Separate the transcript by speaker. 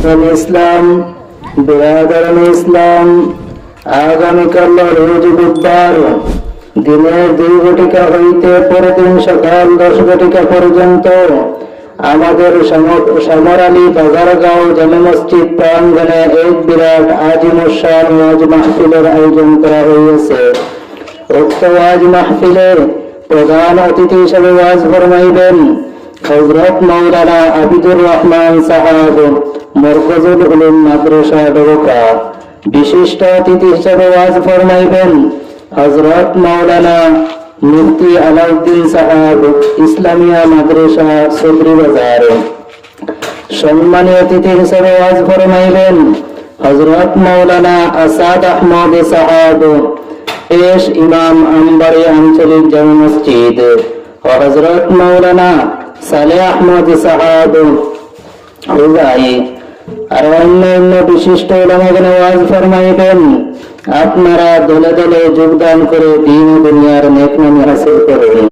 Speaker 1: ইসলাম বিরাদরান ইসলাম আগামীকাল রোজ বুধবার দিনের 2 ঘটিকা হইতে পরদিন সকাল 10 ঘটিকা পর্যন্ত আমাদের সমরালী বাজারগাঁও জামে মসজিদ প্রাঙ্গণে এক বিরাট আজিমুসান ওয়াজ মাহফিলের আয়োজন করা হয়েছে। উক্ত ওয়াজ মাহফিলে প্রধান অতিথি হিসেবে ওয়াজ ফরমাইবেন হযরত মাওলানা আবিদুর রহমান সাহেব, মরকজুল উলুম মাদ্রাসা ঢাকা। বিশিষ্ট অতিথি হিসেবে ওয়াজ ফরমাইবেন হযরত মাওলানা মুফতি আলাউদ্দিন সাহেব, ইসলামিয়া মাদ্রাসা সদরি বাজার। সম্মানীয় অতিথি হিসেবে ওয়াজ ফরমাইবেন হযরত মাওলানা আসাদ আহমদ সাহেব, পেশ ইমাম আম্বারি আঞ্চলিক জামে মসজিদ, ও হযরত মাওলানা সালেহ আহমদ সাহেব হুজাই। আর অন্যান্য বিশিষ্ট উলামাগণ ওয়াজ ফরমাইবেন। আপনারা দলে দলে যোগদান করে দ্বীন ও দুনিয়ার নেক নামি হাসিল করুন।